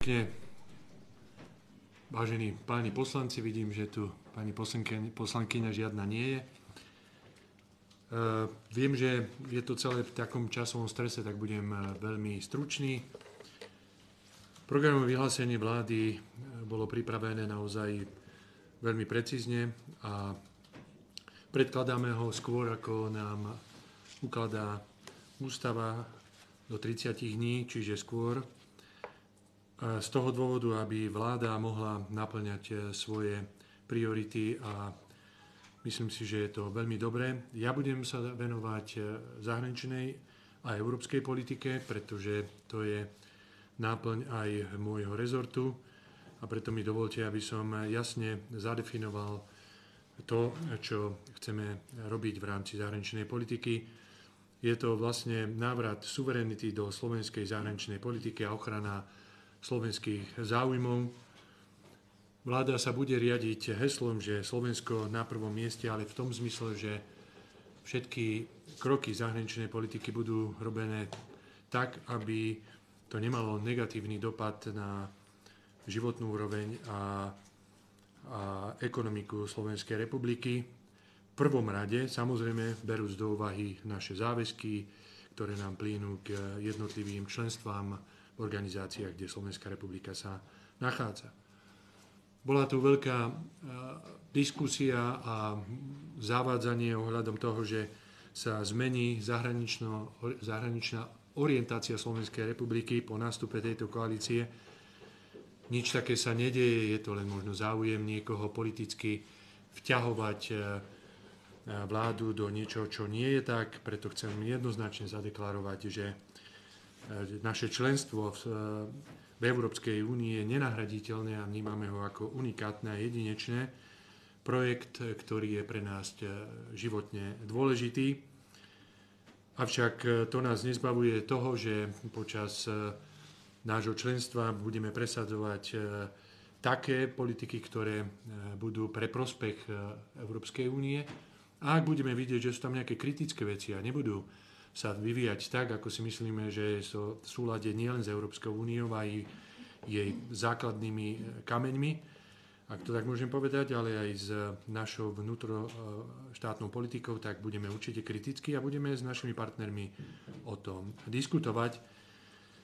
Pekne, vážení páni poslanci, vidím, že tu pani poslankyňa žiadna nie je. Viem, že je to celé v takom časovom strese, tak budem veľmi stručný. Programové vyhlásenie vlády bolo pripravené naozaj veľmi precízne a predkladáme ho skôr, ako nám ukladá ústava, do 30 dní, čiže skôr. Z toho dôvodu, aby vláda mohla naplňať svoje priority a myslím si, že je to veľmi dobré. Ja budem sa venovať zahraničnej a európskej politike, pretože to je náplň aj môjho rezortu a preto mi dovolte, aby som jasne zadefinoval to, čo chceme robiť v rámci zahraničnej politiky. Je to vlastne návrat suverenity do slovenskej zahraničnej politiky a ochrana slovenských záujmov. Vláda sa bude riadiť heslom, že Slovensko na prvom mieste, ale v tom zmysle, že všetky kroky zahraničnej politiky budú robené tak, aby to nemalo negatívny dopad na životnú úroveň a ekonomiku Slovenskej republiky. V prvom rade, samozrejme, berúc do úvahy naše záväzky, ktoré nám plynú k jednotlivým členstvám v organizáciách, kde Slovenská republika sa nachádza. Bola tu veľká diskusia a zavádzanie ohľadom toho, že sa zmení zahraničná orientácia Slovenskej republiky po nástupe tejto koalície. Nič také sa nedeje, je to len možno záujem niekoho politicky vťahovať vládu do niečoho, čo nie je tak, preto chcem jednoznačne zadeklarovať, že naše členstvo v Európskej únii je nenahraditeľné a vnímame ho ako unikátne a jedinečné. Projekt, ktorý je pre nás životne dôležitý. Avšak to nás nezbavuje toho, že počas nášho členstva budeme presadzovať také politiky, ktoré budú pre prospech Európskej únie. A ak budeme vidieť, že sú tam nejaké kritické veci a nebudú sa vyvíjať tak, ako si myslíme, že je to v súlade nielen s Európskou úniou a aj jej základnými kameňmi, ak to tak môžem povedať, ale aj s našou vnútroštátnou politikou, tak budeme určite kritickí a budeme s našimi partnermi o tom diskutovať.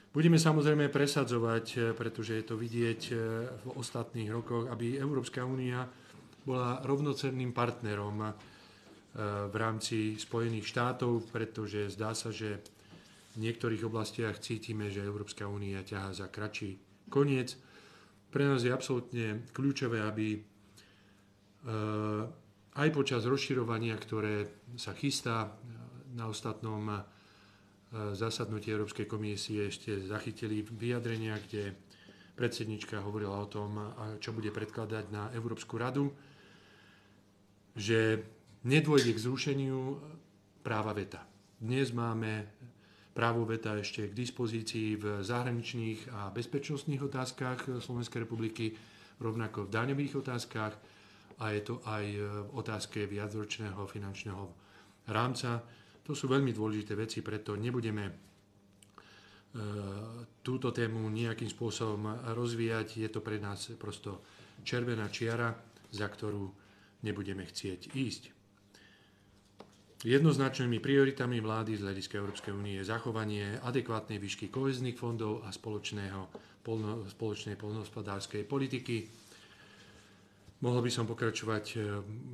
Budeme samozrejme presadzovať, pretože je to vidieť v ostatných rokoch, aby Európska únia bola rovnocenným partnerom v rámci Spojených štátov, pretože zdá sa, že v niektorých oblastiach cítime, že Európska únia ťahá za kratší koniec. Pre nás je absolútne kľúčové, aby aj počas rozširovania, ktoré sa chystá na ostatnom zasadnutí Európskej komisie, ešte zachytili vyjadrenia, kde predsednička hovorila o tom, čo bude predkladať na Európsku radu, že nedôjde k zrušeniu práva veta. Dnes máme právo veta ešte k dispozícii v zahraničných a bezpečnostných otázkach Slovenskej republiky, rovnako v daňových otázkach a je to aj v otázke viacročného finančného rámca. To sú veľmi dôležité veci, preto nebudeme túto tému nejakým spôsobom rozvíjať. Je to pre nás prosto červená čiara, za ktorú nebudeme chcieť ísť. Jednoznačnými prioritami vlády z hľadiska Európskej únie je zachovanie adekvátnej výšky kohéznych fondov a spoločnej poľnohospodárskej politiky. Mohol by som pokračovať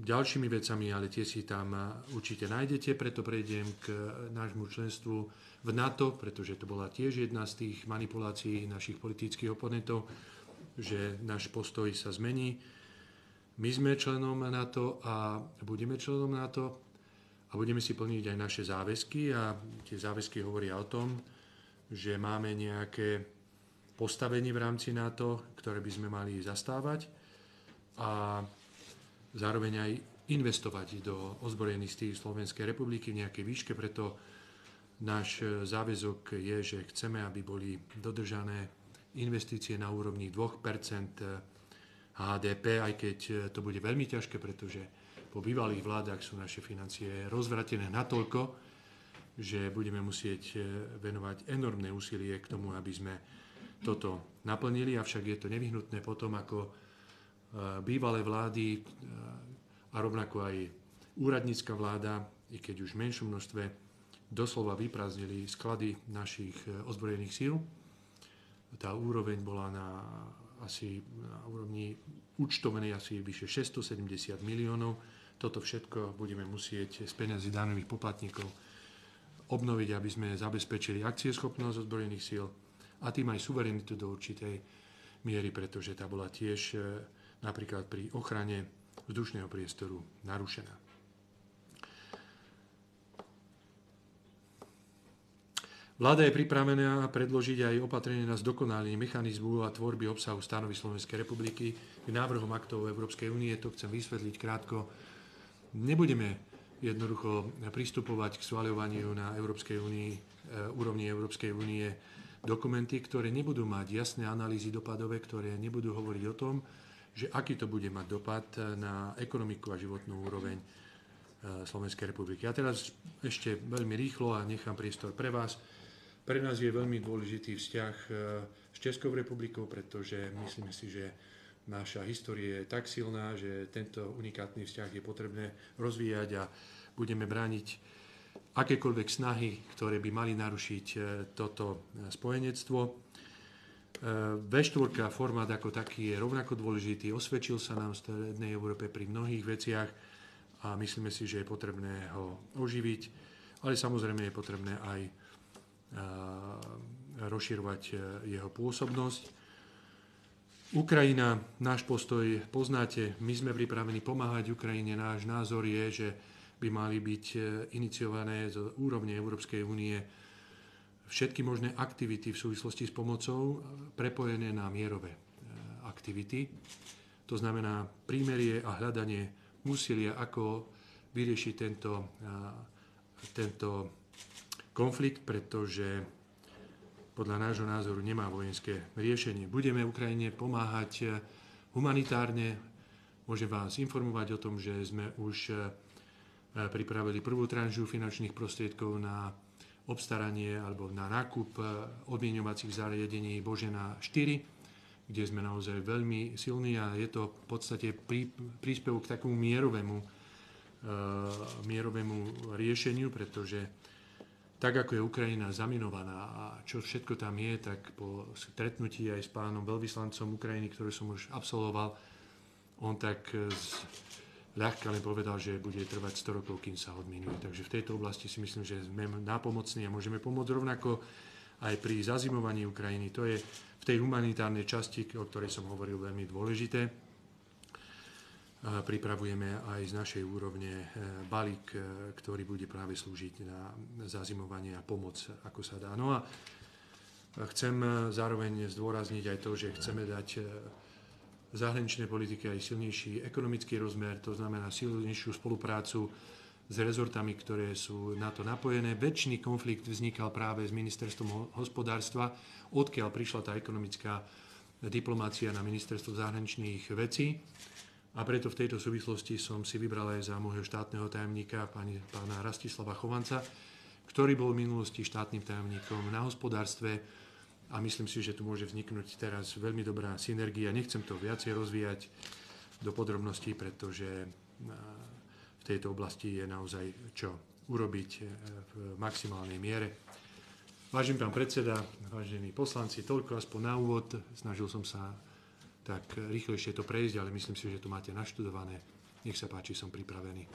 ďalšími vecami, ale tie si tam určite nájdete, preto prejdem k nášmu členstvu v NATO, pretože to bola tiež jedna z tých manipulácií našich politických oponentov, že náš postoj sa zmení. My sme členom NATO a budeme členom NATO, a budeme si plniť aj naše záväzky a tie záväzky hovoria o tom, že máme nejaké postavenie v rámci NATO, ktoré by sme mali zastávať a zároveň aj investovať do ozbrojených síl Slovenskej republiky v nejakej výške. Preto náš záväzok je, že chceme, aby boli dodržané investície na úrovni 2% HDP, aj keď to bude veľmi ťažké, pretože po bývalých vládach sú naše financie rozvratené natoľko, že budeme musieť venovať enormné úsilie k tomu, aby sme toto naplnili, avšak je to nevyhnutné potom, ako bývalé vlády a rovnako aj úradnícka vláda, i keď už v menšom množstve, doslova vyprázdnili sklady našich ozbrojených síl. Tá úroveň bola na úrovni účtovanej asi vyše 670 miliónov. Toto všetko budeme musieť z peňazí daňových poplatníkov obnoviť, aby sme zabezpečili akcieschopnosť ozbrojených síl a tým aj suverenitu do určitej miery, pretože tá bola tiež napríklad pri ochrane vzdušného priestoru narušená. Vláda je pripravená predložiť aj opatrenie na zdokonalenie mechanizmu a tvorby obsahu stanovy Slovenskej republiky k návrhom aktov Európskej únie. To chcem vysvetliť krátko. Nebudeme jednoducho pristupovať k schvaľovaniu na úrovni Európskej únie dokumenty, ktoré nebudú mať jasné analýzy dopadové, ktoré nebudú hovoriť o tom, že aký to bude mať dopad na ekonomiku a životnú úroveň Slovenskej republiky. A teraz ešte veľmi rýchlo a nechám priestor pre vás. Pre nás je veľmi dôležitý vzťah s Českou republikou, pretože myslíme si, že naša história je tak silná, že tento unikátny vzťah je potrebné rozvíjať a budeme brániť akékoľvek snahy, ktoré by mali narušiť toto spojenectvo. V4 formát ako taký je rovnako dôležitý, osvedčil sa nám v Strednej Európe pri mnohých veciach a myslíme si, že je potrebné ho oživiť, ale samozrejme je potrebné aj rozširovať jeho pôsobnosť. Ukrajina, náš postoj poznáte, my sme pripravení pomáhať Ukrajine. Náš názor je, že by mali byť iniciované z úrovne Európskej únie všetky možné aktivity v súvislosti s pomocou prepojené na mierové aktivity. To znamená prímerie a hľadanie úsilia, ako vyriešiť tento konflikt, pretože podľa nášho názoru nemá vojenské riešenie. Budeme Ukrajine pomáhať humanitárne. Môžem vás informovať o tom, že sme už pripravili prvú tranžu finančných prostriedkov na obstaranie alebo na nákup odmieňovacích zariadení Božena 4, kde sme naozaj veľmi silní a je to v podstate príspevok k takému mierovému riešeniu, pretože tak ako je Ukrajina zaminovaná a čo všetko tam je, tak po stretnutí aj s pánom veľvyslancom Ukrajiny, ktorý som už absolvoval, on tak ľahko len povedal, že bude trvať 100 rokov, kým sa odminuje. Takže v tejto oblasti si myslím, že sme nápomocní a môžeme pomôcť rovnako aj pri zazimovaní Ukrajiny. To je v tej humanitárnej časti, o ktorej som hovoril, veľmi dôležité. Pripravujeme aj z našej úrovne balík, ktorý bude práve slúžiť na zazimovanie a pomoc, ako sa dá. No a chcem zároveň zdôrazniť aj to, že chceme dať zahraničnej politike aj silnejší ekonomický rozmer, to znamená silnejšiu spoluprácu s rezortami, ktoré sú na to napojené. Väčší konflikt vznikal práve s ministerstvom hospodárstva, odkiaľ prišla tá ekonomická diplomácia na ministerstvo zahraničných vecí. A preto v tejto súvislosti som si vybral aj za môjho štátneho tajomníka pána Rastislava Chovanca, ktorý bol v minulosti štátnym tajomníkom na hospodárstve a myslím si, že tu môže vzniknúť teraz veľmi dobrá synergia. Nechcem to viacej rozvíjať do podrobností, pretože v tejto oblasti je naozaj čo urobiť v maximálnej miere. Vážený pán predseda, vážení poslanci, toľko aspoň na úvod. Snažil som sa tak rýchlejšie to prejsť, ale myslím si, že to máte naštudované. Nech sa páči, som pripravený.